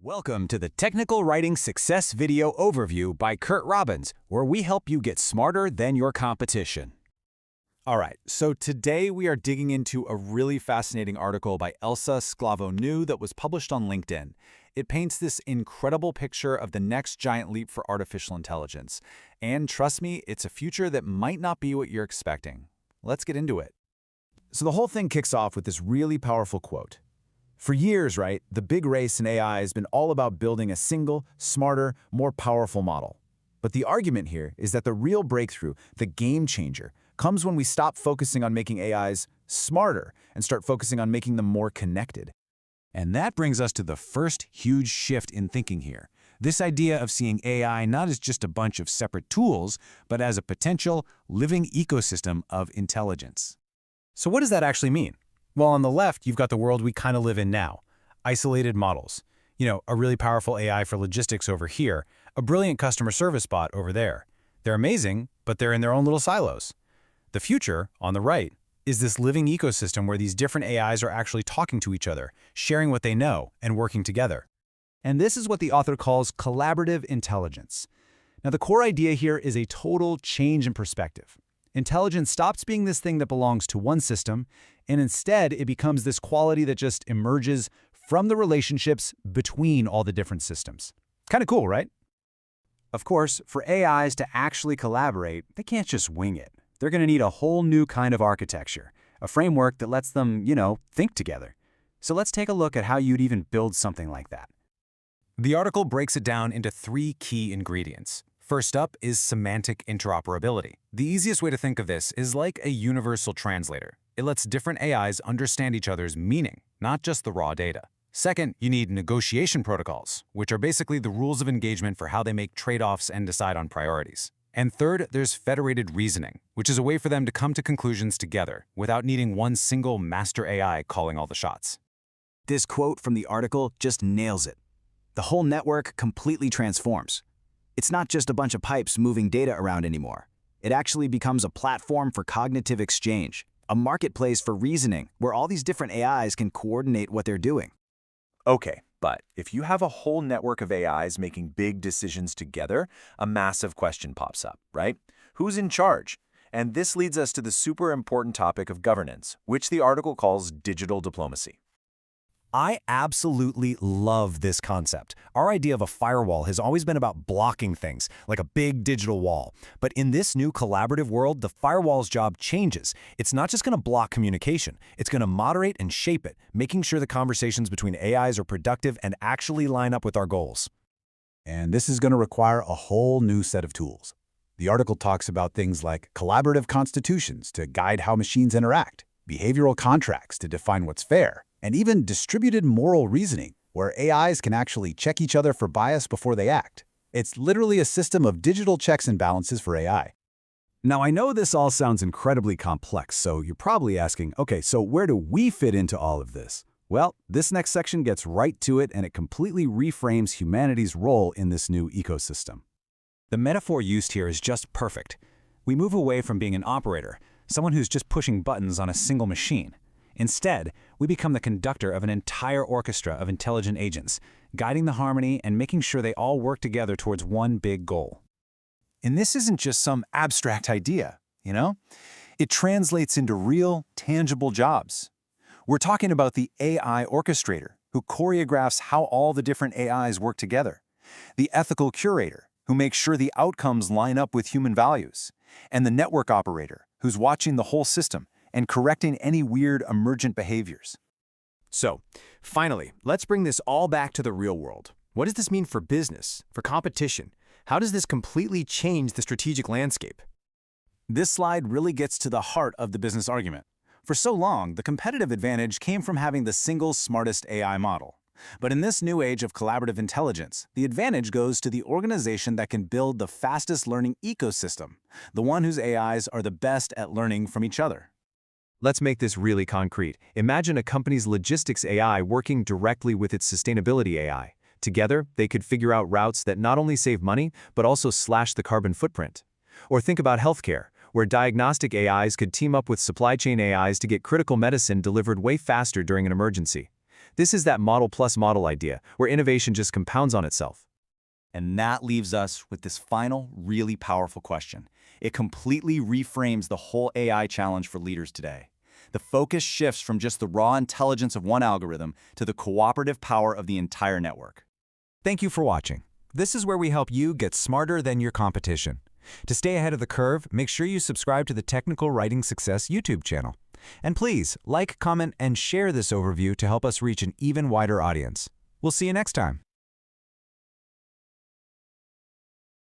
Welcome to the Technical Writing Success Video Overview by Kurt Robbins, where we help you get smarter than your competition. All right, so today we are digging into a really fascinating article by Elsa Sklavounou that was published on LinkedIn. It paints this incredible picture of the next giant leap for artificial intelligence. And trust me, it's a future that might not be what you're expecting. Let's get into it. So the whole thing kicks off with this really powerful quote. For years, right, the big race in AI has been all about building a single, smarter, more powerful model. But the argument here is that the real breakthrough, the game changer, comes when we stop focusing on making AIs smarter and start focusing on making them more connected. And that brings us to the first huge shift in thinking here. This idea of seeing AI not as just a bunch of separate tools, but as a potential living ecosystem of intelligence. So what does that actually mean? Well, on the left, you've got the world we kind of live in now. Isolated models. A really powerful AI for logistics over here, a brilliant customer service bot over there. They're amazing, but they're in their own little silos. The future, on the right, is this living ecosystem where these different AIs are actually talking to each other, sharing what they know, and working together. And this is what the author calls collaborative intelligence. Now, the core idea here is a total change in perspective. Intelligence stops being this thing that belongs to one system, and instead it becomes this quality that just emerges from the relationships between all the different systems. Kind of cool, right? Of course, for AIs to actually collaborate, they can't just wing it. They're going to need a whole new kind of architecture, a framework that lets them, think together. So let's take a look at how you'd even build something like that. The article breaks it down into 3 key ingredients. First up is semantic interoperability. The easiest way to think of this is like a universal translator. It lets different AIs understand each other's meaning, not just the raw data. Second, you need negotiation protocols, which are basically the rules of engagement for how they make trade-offs and decide on priorities. And third, there's federated reasoning, which is a way for them to come to conclusions together without needing one single master AI calling all the shots. This quote from the article just nails it. The whole network completely transforms. It's not just a bunch of pipes moving data around anymore. It actually becomes a platform for cognitive exchange, a marketplace for reasoning where all these different AIs can coordinate what they're doing. Okay, but if you have a whole network of AIs making big decisions together, a massive question pops up, right? Who's in charge? And this leads us to the super important topic of governance, which the article calls digital diplomacy. I absolutely love this concept. Our idea of a firewall has always been about blocking things, like a big digital wall. But in this new collaborative world, the firewall's job changes. It's not just going to block communication. It's going to moderate and shape it, making sure the conversations between AIs are productive and actually line up with our goals. And this is going to require a whole new set of tools. The article talks about things like collaborative constitutions to guide how machines interact, behavioral contracts to define what's fair, and even distributed moral reasoning, where AIs can actually check each other for bias before they act. It's literally a system of digital checks and balances for AI. Now, I know this all sounds incredibly complex, so you're probably asking, okay, so where do we fit into all of this? Well, this next section gets right to it, and it completely reframes humanity's role in this new ecosystem. The metaphor used here is just perfect. We move away from being an operator, someone who's just pushing buttons on a single machine. Instead, we become the conductor of an entire orchestra of intelligent agents, guiding the harmony and making sure they all work together towards one big goal. And this isn't just some abstract idea, It translates into real, tangible jobs. We're talking about the AI orchestrator, who choreographs how all the different AIs work together, the ethical curator, who makes sure the outcomes line up with human values, and the network operator, who's watching the whole system and correcting any weird emergent behaviors. So, finally, let's bring this all back to the real world. What does this mean for business, for competition? How does this completely change the strategic landscape? This slide really gets to the heart of the business argument. For so long, the competitive advantage came from having the single smartest AI model. But in this new age of collaborative intelligence, the advantage goes to the organization that can build the fastest learning ecosystem, the one whose AIs are the best at learning from each other. Let's make this really concrete. Imagine a company's logistics AI working directly with its sustainability AI. Together, they could figure out routes that not only save money, but also slash the carbon footprint. Or think about healthcare, where diagnostic AIs could team up with supply chain AIs to get critical medicine delivered way faster during an emergency. This is that model plus model idea, where innovation just compounds on itself. And that leaves us with this final, really powerful question. It completely reframes the whole AI challenge for leaders today. The focus shifts from just the raw intelligence of one algorithm to the cooperative power of the entire network. Thank you for watching. This is where we help you get smarter than your competition. To stay ahead of the curve, make sure you subscribe to the Technical Writing Success YouTube channel. And please, like, comment, and share this overview to help us reach an even wider audience. We'll see you next time.